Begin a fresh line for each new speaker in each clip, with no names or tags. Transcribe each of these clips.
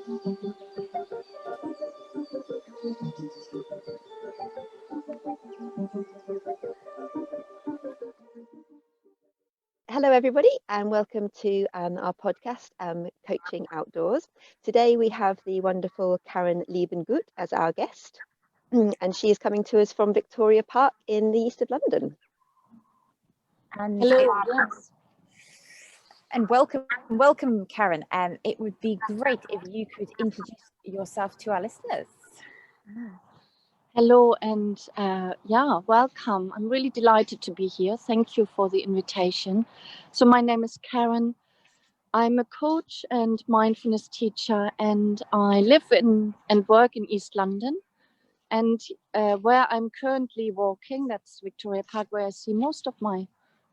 Hello everybody and welcome to our podcast, Coaching Outdoors. Today we have the wonderful Karen Liebenguth as our guest, and she is coming to us from Victoria Park in the east of London.
And
hello,
yes. And welcome Karen. It would be great if you could introduce yourself to our listeners.
hello, and welcome. I'm really delighted to be here. Thank you for the invitation. So my name is Karen. I'm a coach and mindfulness teacher, and I live in and work in East London. And where I'm currently walking, that's Victoria Park, where I see most of my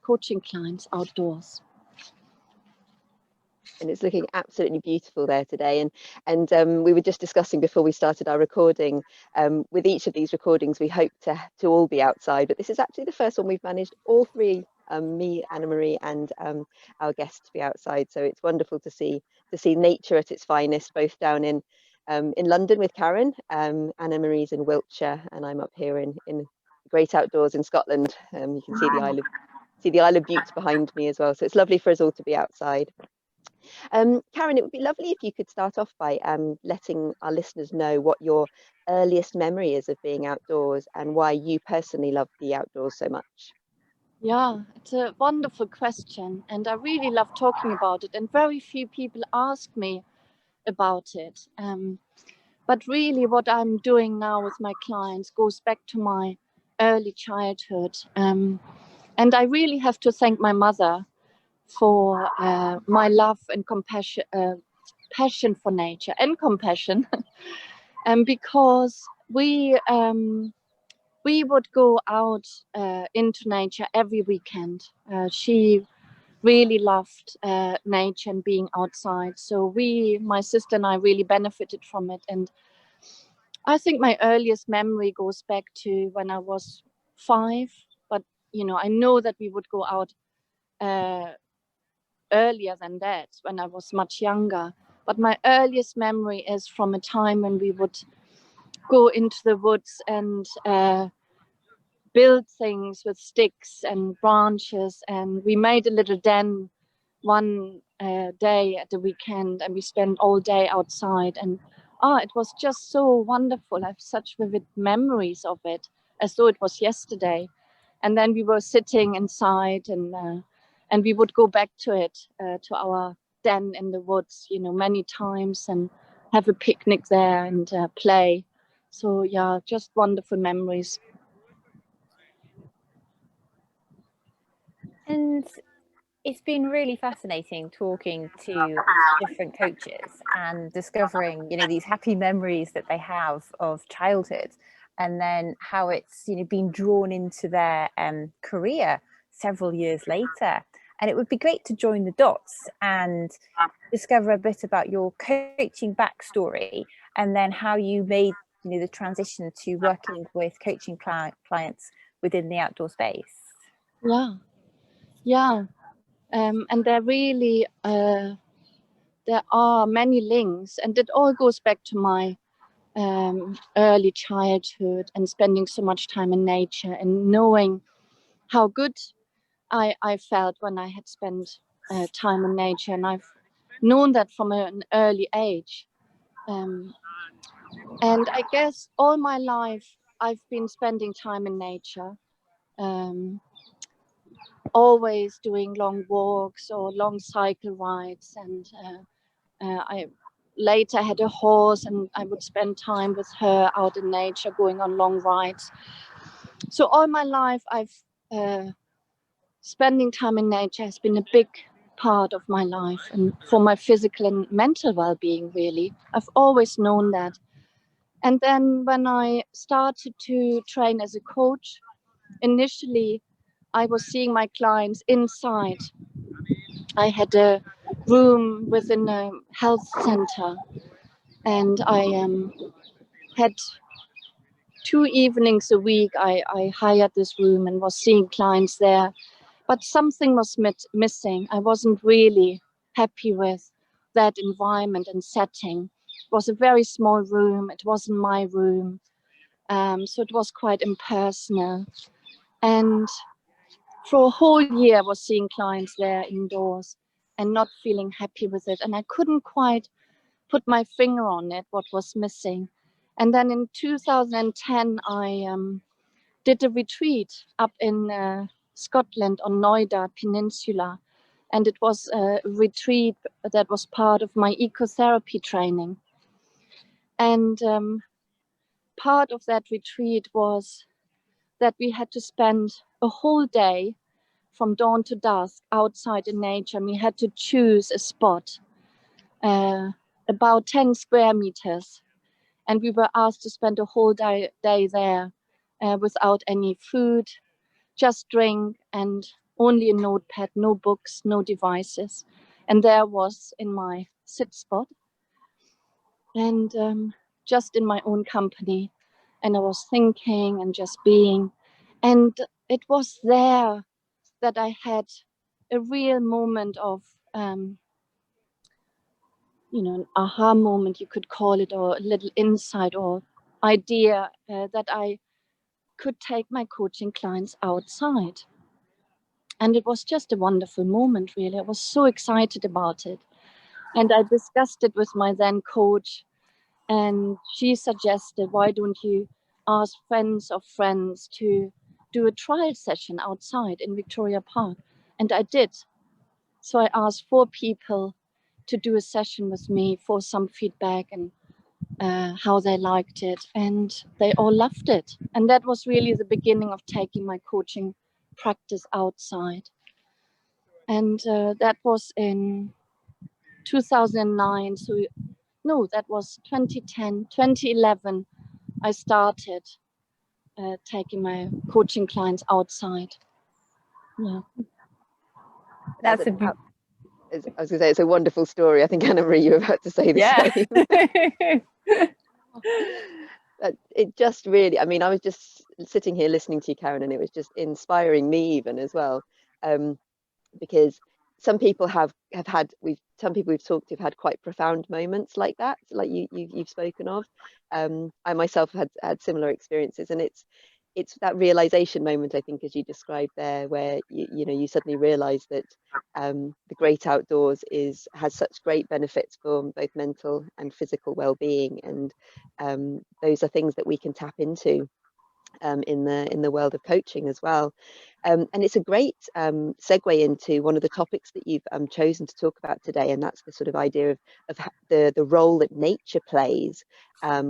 coaching clients outdoors.
And it's looking absolutely beautiful there today. And we were just discussing before we started our recording, with each of these recordings, we hope to all be outside. But this is actually the first one we've managed, all three, me, Anna Marie, and our guests to be outside. So it's wonderful to see nature at its finest, both down in London with Karen. Anna Marie's in Wiltshire, and I'm up here in great outdoors in Scotland. You can see the Isle of Bute behind me as well. So it's lovely for us all to be outside. Karen, it would be lovely if you could start off by letting our listeners know what your earliest memory is of being outdoors and why you personally love the outdoors so much.
Yeah, it's a wonderful question, and I really love talking about it, and very few people ask me about it. But really what I'm doing now with my clients goes back to my early childhood. And I really have to thank my mother for my love and compassion, passion for nature and compassion. And because we would go out into nature every weekend. She really loved nature and being outside. So my sister and I really benefited from it. And I think my earliest memory goes back to when I was 5. But, I know that we would go out earlier than that, when I was much younger. But my earliest memory is from a time when we would go into the woods and build things with sticks and branches, and we made a little den one day at the weekend, and we spent all day outside, and it was just so wonderful. I have such vivid memories of it, as though it was yesterday. And then we were sitting inside, and we would go back to it, to our den in the woods, many times, and have a picnic there and play. So yeah, just wonderful memories.
And it's been really fascinating talking to different coaches and discovering, these happy memories that they have of childhood, and then how it's, been drawn into their career several years later. And it would be great to join the dots and discover a bit about your coaching backstory, and then how you made, the transition to working with coaching clients within the outdoor space.
Yeah. And there really, there are many links, and it all goes back to my early childhood and spending so much time in nature and knowing how good I felt when I had spent time in nature. And I've known that from an early age. And I guess all my life I've been spending time in nature. Always doing long walks or long cycle rides, and I later had a horse, and I would spend time with her out in nature, going on long rides. So all my life I've spending time in nature has been a big part of my life, and for my physical and mental well-being, really. I've always known that. And then when I started to train as a coach, initially I was seeing my clients inside. I had a room within a health center, and I had 2 evenings a week. I hired this room and was seeing clients there, but something was missing. I wasn't really happy with that environment and setting. was a very small room. It wasn't my room. So it was quite impersonal. And for a whole year I was seeing clients there indoors and not feeling happy with it. And I couldn't quite put my finger on it, what was missing. And then in 2010, I did a retreat up in Scotland on Noida Peninsula. And it was a retreat that was part of my ecotherapy training. And part of that retreat was that we had to spend a whole day from dawn to dusk outside in nature. And we had to choose a spot about 10 square meters. And we were asked to spend a whole day there without any food, just drink and only a notepad, no books, no devices. And there was in my sit spot and just in my own company. And I was thinking and just being. And it was there that I had a real moment of, an aha moment, you could call it, or a little insight or idea that I could take my coaching clients outside. And it was just a wonderful moment, really. I was so excited about it. And I discussed it with my then coach, and she suggested, why don't you ask friends of friends to do a trial session outside in Victoria Park? And I did. So I asked 4 people to do a session with me for some feedback and how they liked it, and they all loved it. And that was really the beginning of taking my coaching practice outside. And that was in 2009. So no, that was 2010, 2011. I started taking my coaching clients outside. Yeah.
That's
I was going to say, it's a wonderful story. I think Anna Marie, you were about to say the same. It just really, I mean, I was just sitting here listening to you, Karen, and it was just inspiring me even as well, because some people have had, some people we've talked to have had quite profound moments like that, like you've spoken of. I myself had similar experiences, and it's that realization moment, I think, as you described there, where you suddenly realize that the great outdoors has such great benefits for both mental and physical well-being, and those are things that we can tap into in the world of coaching as well. And it's a great segue into one of the topics that you've chosen to talk about today, and that's the sort of idea of the role that nature plays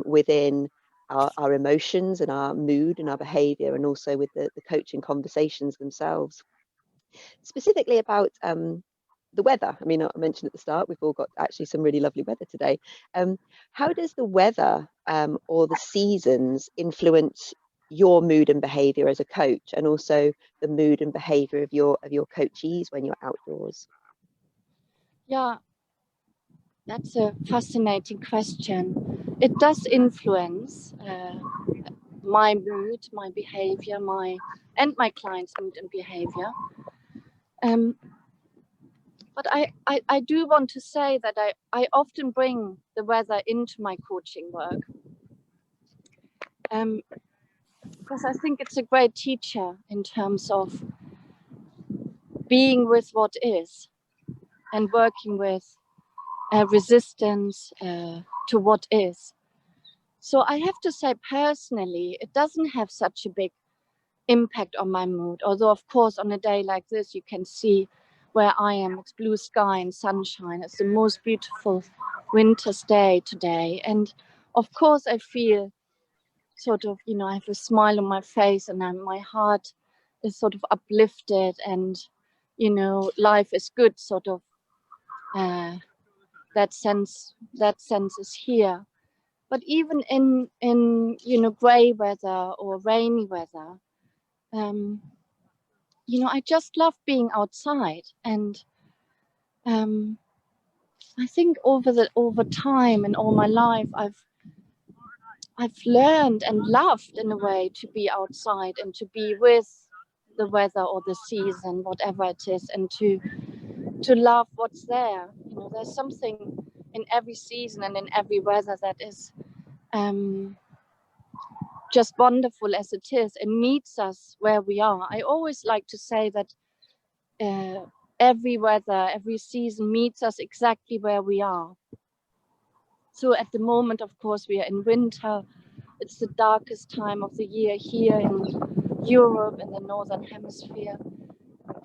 within our emotions and our mood and our behavior, and also with the coaching conversations themselves. Specifically about the weather. I mean, I mentioned at the start, we've all got actually some really lovely weather today. How does the weather or the seasons influence your mood and behavior as a coach, and also the mood and behavior of your coachees when you're outdoors?
Yeah, that's a fascinating question. It does influence my mood, my behavior, and my clients' mood and behavior. But I do want to say that I often bring the weather into my coaching work. Because I think it's a great teacher in terms of being with what is and working with resistance to what is. So I have to say, personally, it doesn't have such a big impact on my mood. Although, of course, on a day like this, you can see where I am. It's blue sky and sunshine. It's the most beautiful winter's day today. And of course, I feel sort of, I have a smile on my face, and my heart is sort of uplifted, and, life is good, sort of. That sense is here. But even in gray weather or rainy weather, I just love being outside. And I think over time and all my life, I've learned and loved, in a way, to be outside and to be with the weather or the season, whatever it is, and to love what's there. There's something in every season and in every weather that is just wonderful as it is, and meets us where we are. I always like to say that every weather, every season meets us exactly where we are. So at the moment, of course, we are in winter. It's the darkest time of the year here in Europe, in the Northern Hemisphere.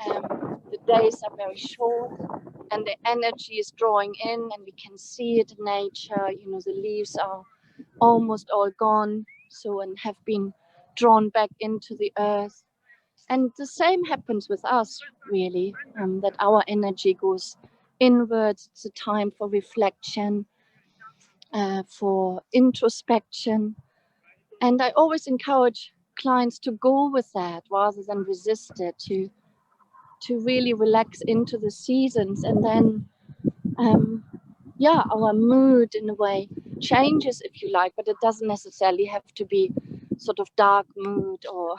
The days are very short and the energy is drawing in, and we can see it in nature. You know, the leaves are almost all gone, so, and have been drawn back into the earth. And the same happens with us, really, that our energy goes inwards. It's a time for reflection, for introspection. And I always encourage clients to go with that rather than resist it, to really relax into the seasons. And then, our mood in a way changes, if you like, but it doesn't necessarily have to be sort of dark mood, or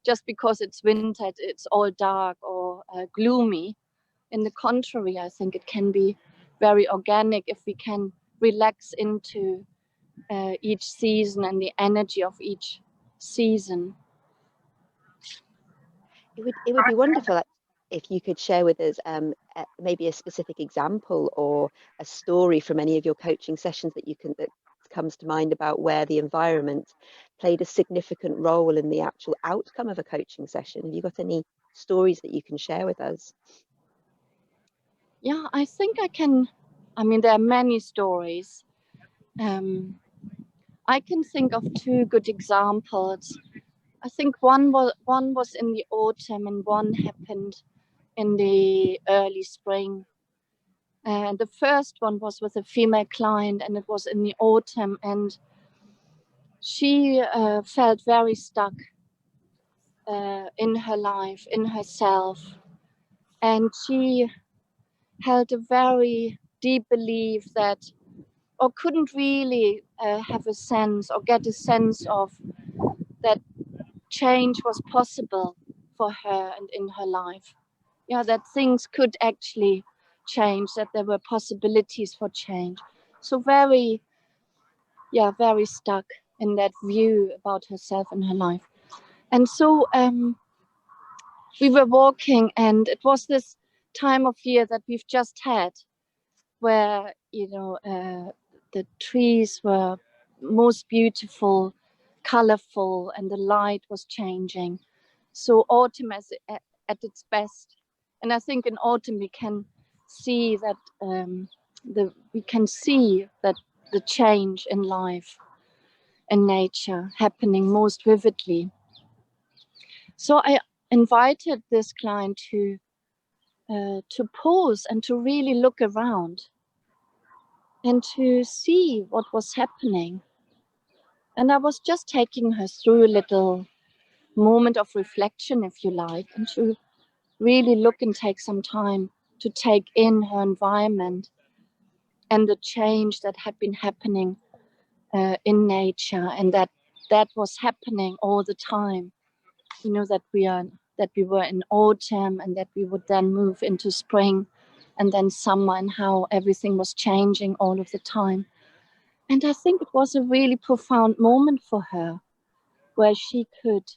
just because it's winter, it's all dark or gloomy. In the contrary, I think it can be very organic if we can relax into each season and the energy of each season.
It would be wonderful if you could share with us maybe a specific example or a story from any of your coaching sessions that comes to mind about where the environment played a significant role in the actual outcome of a coaching session. Have you got any stories that you can share with us?
Yeah, I think I can. I mean, there are many stories. I can think of two good examples. I think one was in the autumn and one happened in the early spring. And the first one was with a female client, and it was in the autumn, and she felt very stuck in her life, in herself. And she held a very deep belief that, or couldn't really have a sense or get a sense of that change was possible for her and in her life. Yeah, that things could actually change, that there were possibilities for change. So very stuck in that view about herself and her life. And so we were walking, and it was this time of year that we've just had, where, you know, the trees were most beautiful, colorful, and the light was changing. So autumn at its best. And I think in autumn we can see that the change in life and nature happening most vividly. So I invited this client to pause and to really look around and to see what was happening. And I was just taking her through a little moment of reflection, if you like, and to really look and take some time to take in her environment and the change that had been happening in nature, and that was happening all the time. You know, that we were in autumn, and that we would then move into spring and then summer, and how everything was changing all of the time. And I think it was a really profound moment for her, where she could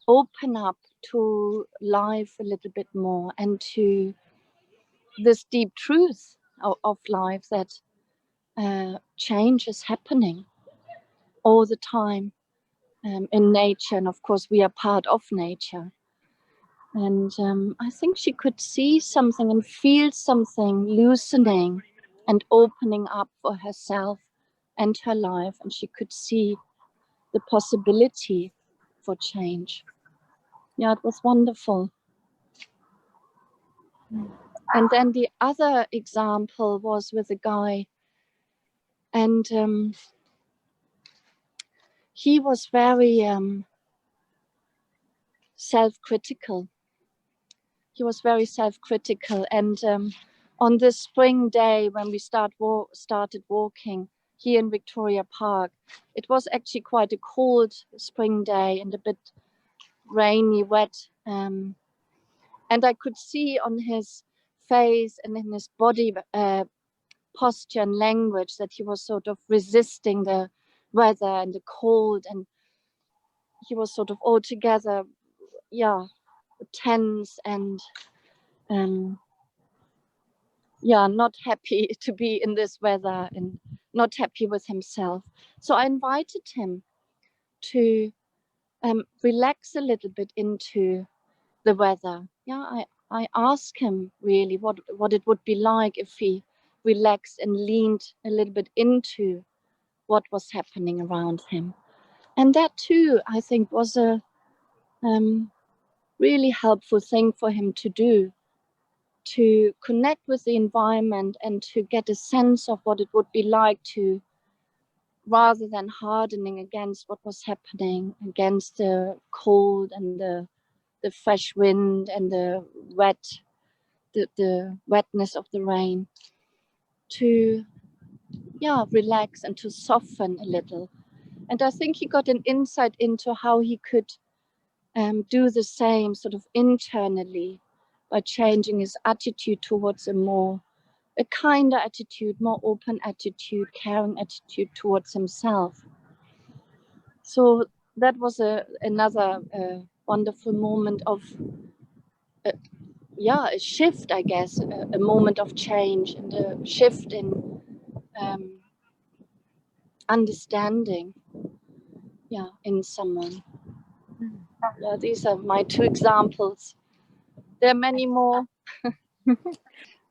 open up to life a little bit more, and to this deep truth of life, that change is happening all the time in nature. And of course, we are part of nature. And I think she could see something and feel something loosening and opening up for herself and her life. And she could see the possibility for change. Yeah, it was wonderful. And then the other example was with a guy, and he was very self-critical. He was very self-critical, and on this spring day when we started walking here in Victoria Park, it was actually quite a cold spring day and a bit rainy, wet, and I could see on his face and in his body posture and language, that he was sort of resisting the weather and the cold, and he was sort of altogether, yeah, tense and yeah, not happy to be in this weather and not happy with himself. So I invited him to relax a little bit into the weather. Yeah, I asked him really what it would be like if he relaxed and leaned a little bit into what was happening around him. And that too, I think, was a really helpful thing for him to do, to connect with the environment and to get a sense of what it would be like to, rather than hardening against what was happening, against the cold and the fresh wind and the wetness of the rain, to relax and to soften a little. And I think he got an insight into how he could do the same sort of internally by changing his attitude towards a kinder attitude, more open attitude, caring attitude towards himself. So that was another wonderful moment of a shift, I guess, a moment of change and a shift in understanding, in someone. Yeah, these are my two examples. There are many more.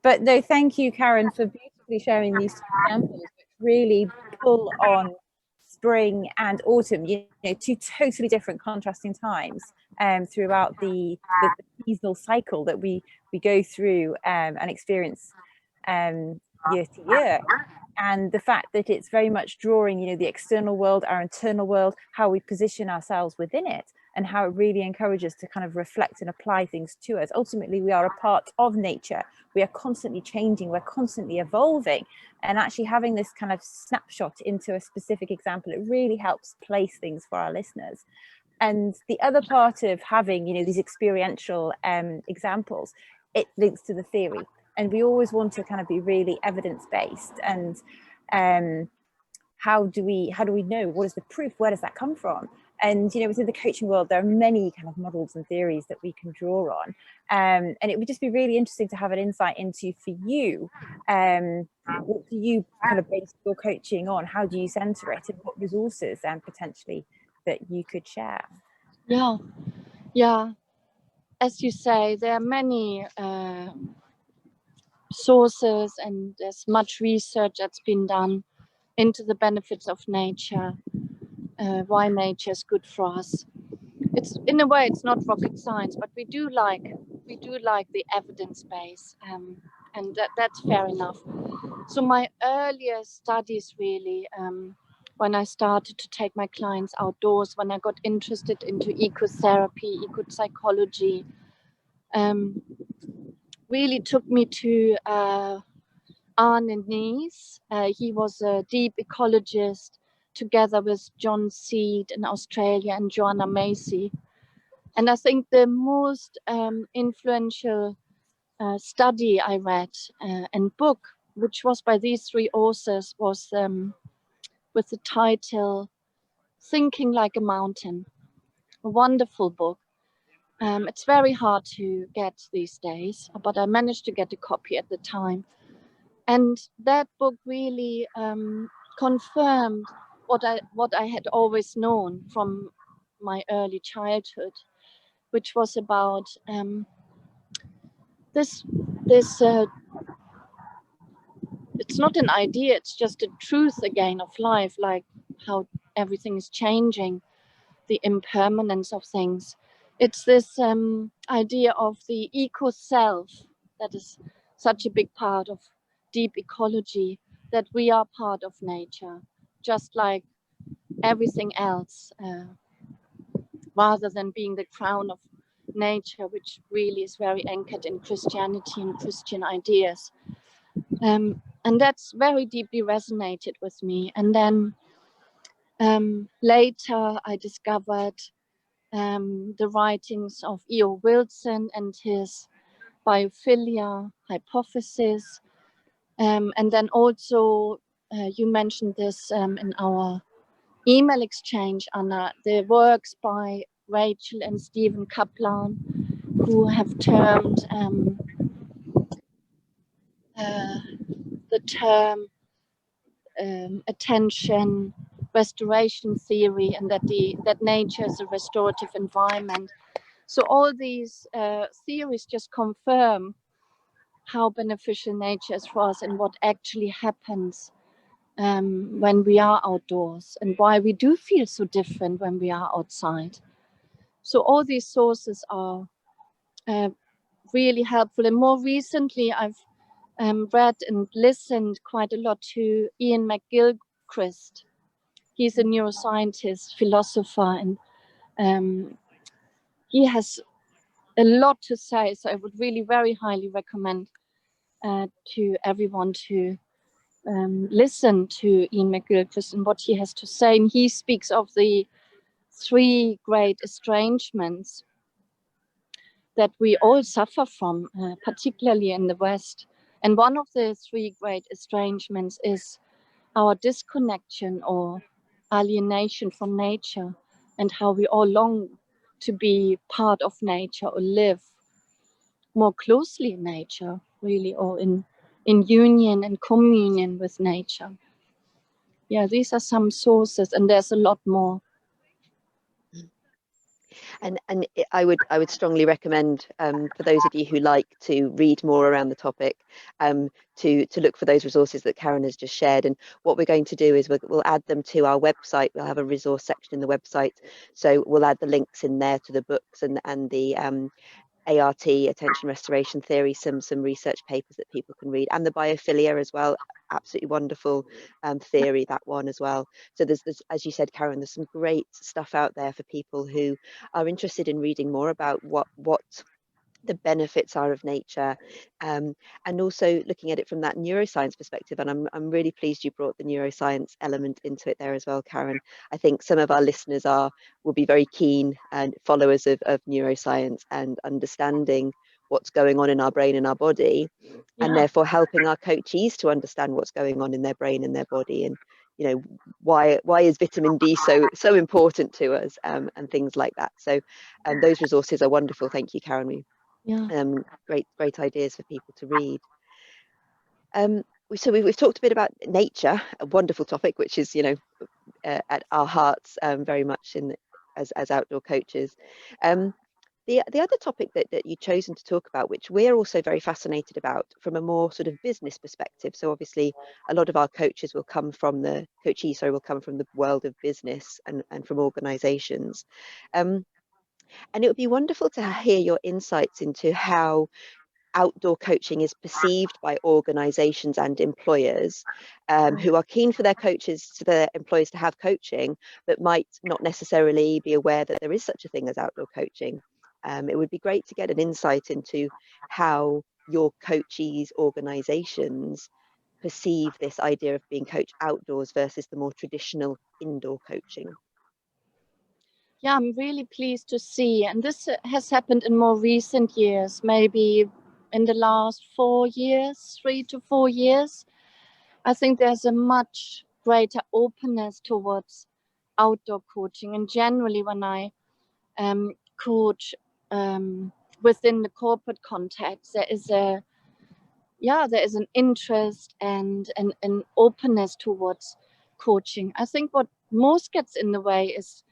But no, thank you, Karen, for beautifully sharing these two examples, which really pull on spring and autumn, two totally different contrasting times throughout the seasonal cycle that we go through and experience year to year. And the fact that it's very much drawing, the external world, our internal world, how we position ourselves within it, and how it really encourages to kind of reflect and apply things to us. Ultimately, we are a part of nature. We are constantly changing, we're constantly evolving. And actually having this kind of snapshot into a specific example, it really helps place things for our listeners. And the other part of having, these experiential examples, it links to the theory. And we always want to kind of be really evidence-based. And how do we know? What is the proof? Where does that come from? And within the coaching world, there are many kind of models and theories that we can draw on. And it would just be really interesting to have an insight into, for you, what do you kind of base your coaching on? How do you center it? And what resources potentially that you could share?
Yeah. As you say, there are many sources, and there's much research that's been done into the benefits of nature, why nature is good for us. It's, in a way, it's not rocket science, but we do like the evidence base, and that's fair enough. So my earlier studies really, when I started to take my clients outdoors, when I got interested into ecotherapy, ecopsychology, really took me to Arne Nies. He was a deep ecologist, together with John Seed in Australia and Joanna Macy. And I think the most influential study I read and book, which was by these three authors, was with the title Thinking Like a Mountain. A wonderful book. It's very hard to get these days, but I managed to get a copy at the time. And that book really confirmed what I had always known from my early childhood, which was about this it's not an idea, it's just a truth again of life, like how everything is changing, the impermanence of things. It's this idea of the eco self that is such a big part of deep ecology, that we are part of nature, just like everything else, rather than being the crown of nature, which really is very anchored in Christianity and Christian ideas. And that's very deeply resonated with me. And then later I discovered the writings of E.O. Wilson and his biophilia hypothesis, And then also, you mentioned this in our email exchange, Anna, the works by Rachel and Stephen Kaplan, who have termed the term attention restoration theory, and that nature is a restorative environment. So all these theories just confirm how beneficial nature is for us and what actually happens when we are outdoors, and why we do feel so different when we are outside. So all these sources are really helpful. And more recently, I've read and listened quite a lot to Ian McGilchrist. He's a neuroscientist, philosopher, and he has a lot to say. So I would really very highly recommend to everyone to listen to Ian McGilchrist and what he has to say. And he speaks of the 3 great estrangements that we all suffer from, particularly in the West. And one of the 3 great estrangements is our disconnection or alienation from nature, and how we all long to be part of nature or live more closely in nature, really, or in union and communion with nature. Yeah, these are some sources, and there's a lot more.
And I would strongly recommend for those of you who like to read more around the topic, to look for those resources that Karen has just shared. And what we're going to do is we'll add them to our website. We'll have a resource section in the website, so we'll add the links in there to the books and the ART, attention restoration theory, some research papers that people can read, and the biophilia as well. Absolutely wonderful theory, that one as well. So there's, as you said, Karen, there's some great stuff out there for people who are interested in reading more about what the benefits are of nature, and also looking at it from that neuroscience perspective. And I'm really pleased you brought the neuroscience element into it there as well, Karen. I think some of our listeners will be very keen and followers of neuroscience and understanding what's going on in our brain and our body, and therefore helping our coachees to understand what's going on in their brain and their body, and why is vitamin D so important to us, and things like that. So those resources are wonderful. Thank you, Karen. Great ideas for people to read. So we've talked a bit about nature, a wonderful topic, which is at our hearts very much as outdoor coaches. The other topic that you've chosen to talk about, which we're also very fascinated about from a more sort of business perspective. So obviously a lot of our coaches will come from the world of business and from organizations. And it would be wonderful to hear your insights into how outdoor coaching is perceived by organizations and employers who are keen for their employees to have coaching, but might not necessarily be aware that there is such a thing as outdoor coaching. It would be great to get an insight into how your coachees organizations perceive this idea of being coached outdoors versus the more traditional indoor coaching.
Yeah, I'm really pleased to see, and this has happened in more recent years, maybe in the last 4 years, 3 to 4 years. I think there's a much greater openness towards outdoor coaching. And generally, when I coach within the corporate context, there is an interest and an openness towards coaching. I think what most gets in the way is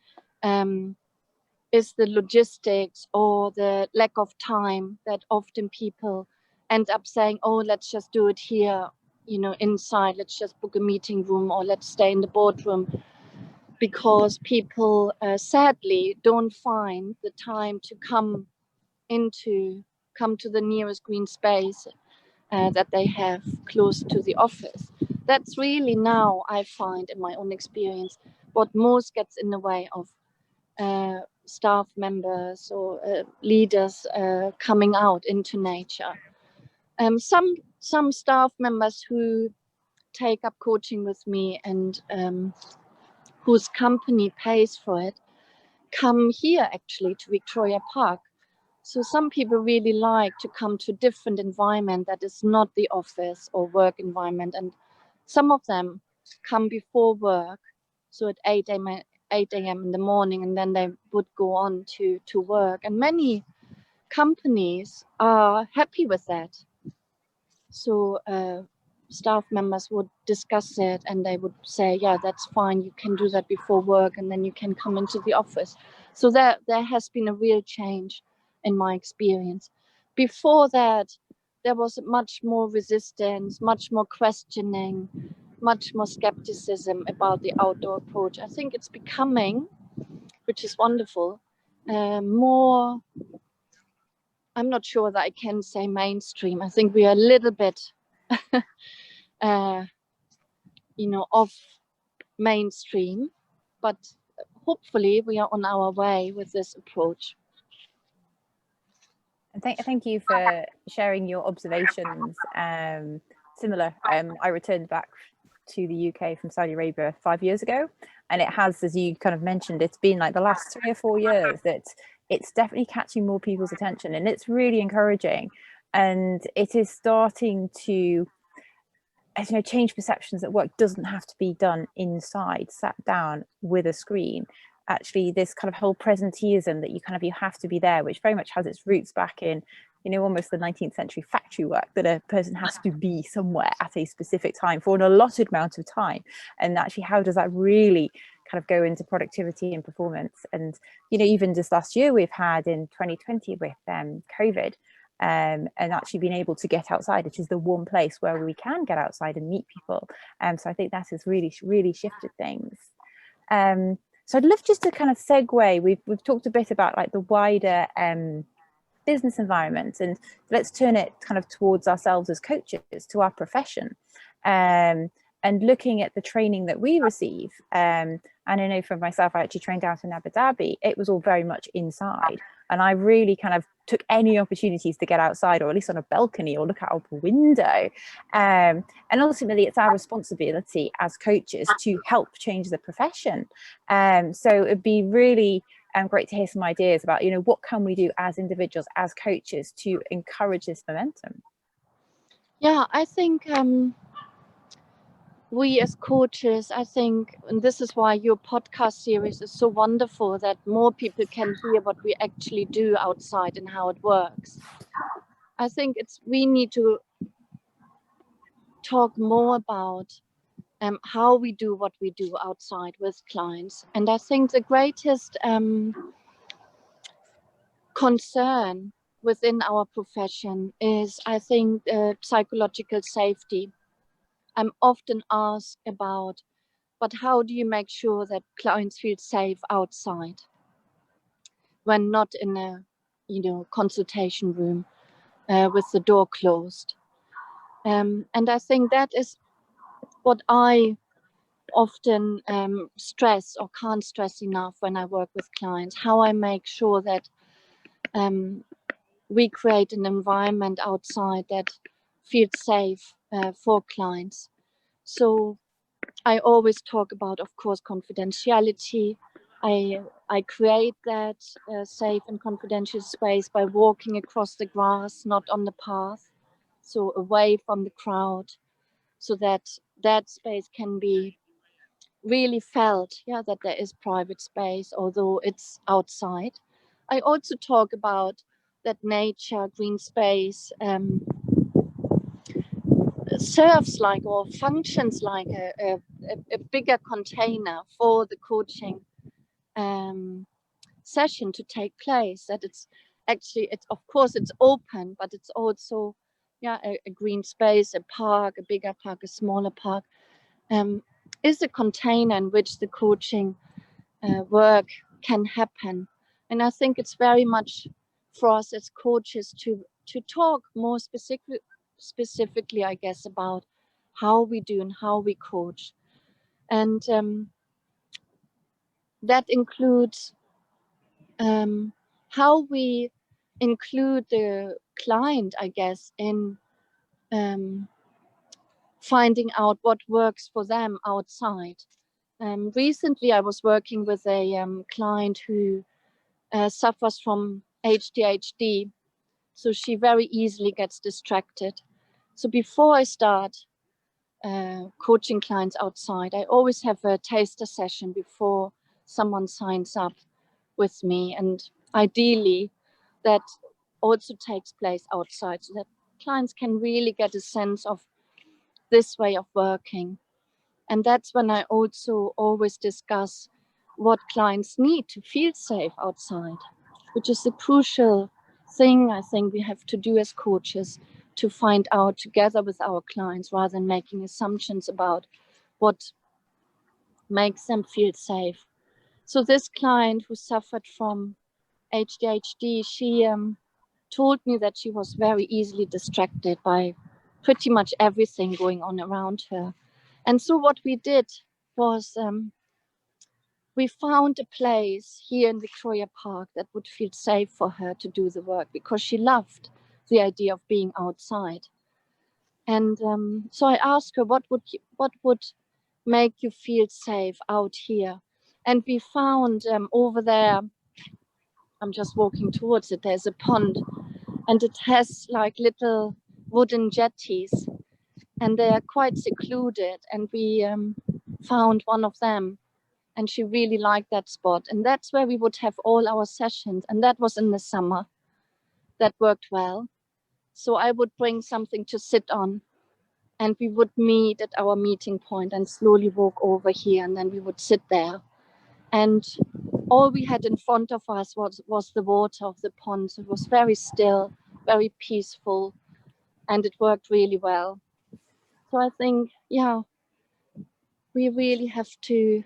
the logistics or the lack of time, that often people end up saying, oh, let's just do it here, inside, let's just book a meeting room, or let's stay in the boardroom, because people sadly don't find the time to come to the nearest green space that they have close to the office. That's really, now I find in my own experience, what most gets in the way of staff members or leaders coming out into nature. Some staff members who take up coaching with me and whose company pays for it come here actually to Victoria Park So some people really like to come to a different environment that is not the office or work environment. And some of them come before work, so at 8 a.m. in the morning, and then they would go on to work. And many companies are happy with that. So staff members would discuss it and they would say, yeah, that's fine, you can do that before work and then you can come into the office. So there has been a real change in my experience. Before that, there was much more resistance, much more questioning, much more skepticism about the outdoor approach. I think it's becoming, which is wonderful, more, I'm not sure that I can say mainstream. I think we are a little bit off mainstream, but hopefully we are on our way with this approach.
And thank you for sharing your observations. Similar, I returned back to the UK from Saudi Arabia 5 years ago, and it has, as you kind of mentioned, it's been like the last 3 or 4 years that it's definitely catching more people's attention, and it's really encouraging, and it is starting to, as you know, change perceptions that work doesn't have to be done inside, sat down with a screen. Actually, this kind of whole presenteeism that you have to be there, which very much has its roots back in, almost the 19th century factory work, that a person has to be somewhere at a specific time for an allotted amount of time. And actually, how does that really kind of go into productivity and performance? And, even just last year, we've had in 2020 with COVID, and actually being able to get outside, which is the one place where we can get outside and meet people. So I think that has really, really shifted things. So I'd love just to kind of segue. We've talked a bit about like the wider business environment, and let's turn it kind of towards ourselves as coaches, to our profession, and looking at the training that we receive. And I know for myself, I actually trained out in Abu Dhabi. It was all very much inside, and I really kind of took any opportunities to get outside, or at least on a balcony, or look out a window. And ultimately, it's our responsibility as coaches to help change the profession. So it'd be really great to hear some ideas about, what can we do as individuals, as coaches, to encourage this momentum?
Yeah, I think we as coaches, I think, and this is why your podcast series is so wonderful, that more people can hear what we actually do outside and how it works. I think we need to talk more about how we do what we do outside with clients. And I think the greatest concern within our profession is, I think, psychological safety. I'm often asked about, but how do you make sure that clients feel safe outside when not in a, consultation room with the door closed? And I think that is what I often stress, or can't stress enough when I work with clients, how I make sure that we create an environment outside that feels safe for clients. So I always talk about, of course, confidentiality. I create that safe and confidential space by walking across the grass, not on the path, so away from the crowd, so that that space can be really felt, that there is private space, although it's outside. I also talk about that nature, green space, serves like, or functions like a bigger container for the coaching session to take place. That it's actually, of course it's open, but it's also a green space, a park, a bigger park, a smaller park, is a container in which the coaching work can happen. And I think it's very much for us as coaches to talk more specifically, I guess, about how we do and how we coach. And that includes how we include the client, I guess, in finding out what works for them outside. Recently, I was working with a client who suffers from ADHD, so she very easily gets distracted. So before I start coaching clients outside, I always have a taster session before someone signs up with me, and ideally that also takes place outside, so that clients can really get a sense of this way of working. And that's when I also always discuss what clients need to feel safe outside, which is a crucial thing I think we have to do as coaches, to find out together with our clients rather than making assumptions about what makes them feel safe. So this client who suffered from ADHD, she told me that she was very easily distracted by pretty much everything going on around her. And so what we did was we found a place here in Victoria Park that would feel safe for her to do the work, because she loved the idea of being outside. And so I asked her, what would make you feel safe out here? And we found over there, I'm just walking towards it, there's a pond, and it has like little wooden jetties, and they are quite secluded. And we found one of them, and she really liked that spot. And that's where we would have all our sessions. And that was in the summer. That worked well. So I would bring something to sit on, and we would meet at our meeting point and slowly walk over here, and then we would sit there. And all we had in front of us was the water of the pond. So it was very still, very peaceful, and it worked really well. So I think, yeah, we really have to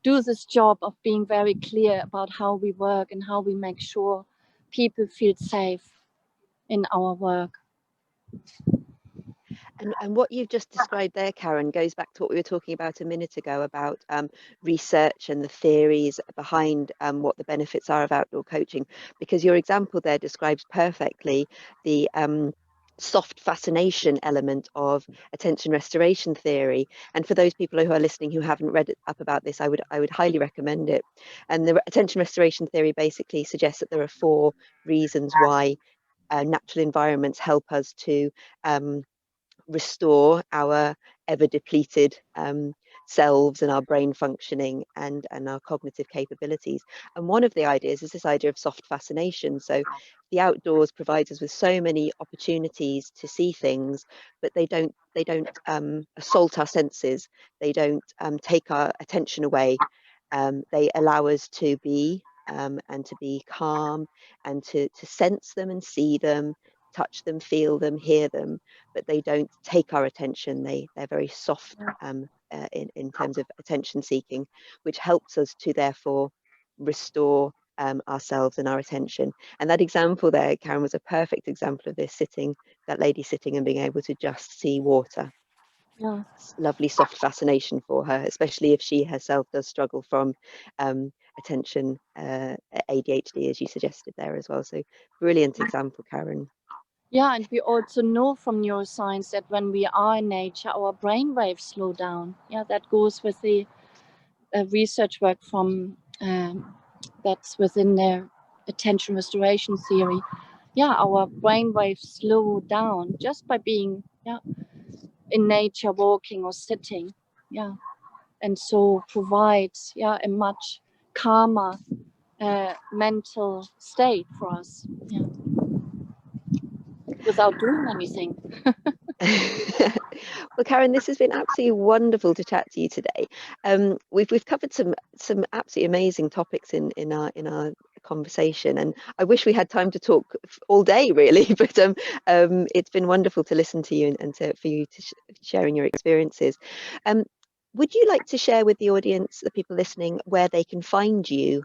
do this job of being very clear about how we work and how we make sure people feel safe in our work.
And what you've just described there, Karen, goes back to what we were talking about a minute ago about research and the theories behind what the benefits are of outdoor coaching, because your example there describes perfectly the soft fascination element of attention restoration theory. And for those people who are listening who haven't read up about this, I would highly recommend it. And the attention restoration theory basically suggests that there are 4 reasons why natural environments help us to restore our ever depleted selves and our brain functioning and our cognitive capabilities. And one of the ideas is this idea of soft fascination. So the outdoors provides us with so many opportunities to see things, but they don't assault our senses. They don't take our attention away. They allow us to be and to be calm and to sense them and see them, touch them, feel them, hear them, but they don't take our attention. They're very soft in terms of attention seeking, which helps us to therefore restore ourselves and our attention. And that example there, Karen, was a perfect example of this, that lady sitting and being able to just see water.
Yeah.
Lovely soft fascination for her, especially if she herself does struggle from attention ADHD, as you suggested there as well. So brilliant example, Karen.
Yeah, and we also know from neuroscience that when we are in nature, our brain waves slow down. Yeah, that goes with the research work from that's within the attention restoration theory. Yeah, our brain waves slow down just by being in nature, walking or sitting. Yeah, and so provides a much calmer mental state for us. Yeah, without doing anything.
Well, Karen, this has been absolutely wonderful to chat to you today. We've covered some absolutely amazing topics in our conversation, and I wish we had time to talk all day, really. But it's been wonderful to listen to you and for you to sharing your experiences. Would you like to share with the audience, the people listening, where they can find you,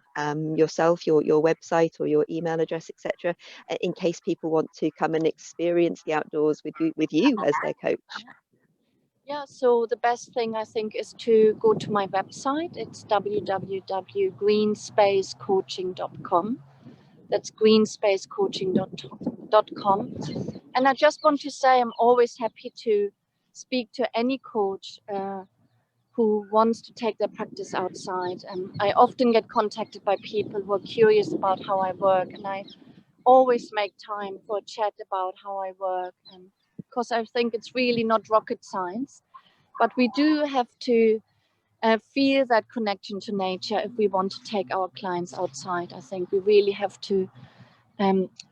yourself, your website or your email address, etc., in case people want to come and experience the outdoors with you as their coach?
Yeah, so the best thing I think is to go to my website. It's www.greenspacecoaching.com. That's greenspacecoaching.com. And I just want to say I'm always happy to speak to any coach who wants to take their practice outside. I often get contacted by people who are curious about how I work, and I always make time for a chat about how I work, and because I think it's really not rocket science, but we do have to feel that connection to nature if we want to take our clients outside. I think we really have to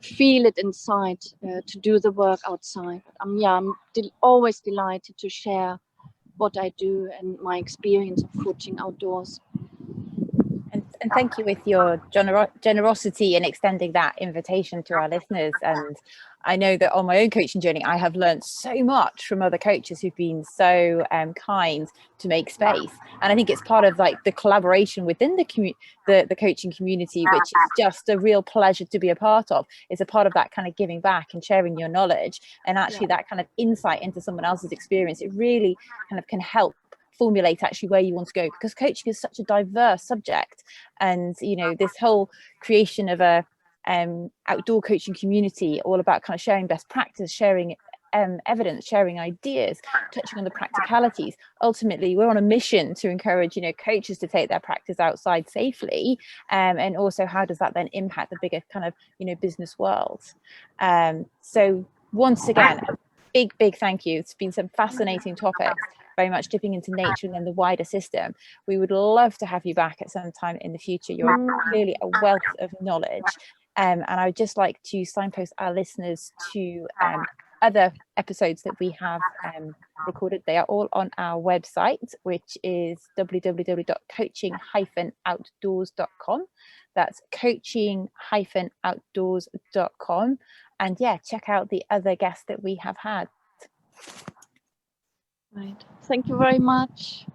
feel it inside to do the work outside. I'm always delighted to share what I do and my experience of coaching outdoors.
And thank you with your generosity in extending that invitation to our listeners. And I know that on my own coaching journey, I have learned so much from other coaches who've been so kind to make space. And I think it's part of like the collaboration within the coaching community, which is just a real pleasure to be a part of. It's a part of that kind of giving back and sharing your knowledge, and actually that kind of insight into someone else's experience. It really kind of can help formulate actually where you want to go, because coaching is such a diverse subject. And you know, this whole creation of a outdoor coaching community, all about kind of sharing best practice, sharing evidence, sharing ideas, touching on the practicalities. Ultimately, we're on a mission to encourage, you know, coaches to take their practice outside safely, and also how does that then impact the bigger kind of, you know, business world. So once again, a big thank you. It's been some fascinating topics, very much dipping into nature and then the wider system. We would love to have you back at some time in the future. You're clearly a wealth of knowledge. And I would just like to signpost our listeners to other episodes that we have recorded. They are all on our website, which is www.coaching-outdoors.com. That's coaching-outdoors.com. And yeah, check out the other guests that we have had.
Right. Thank you very much.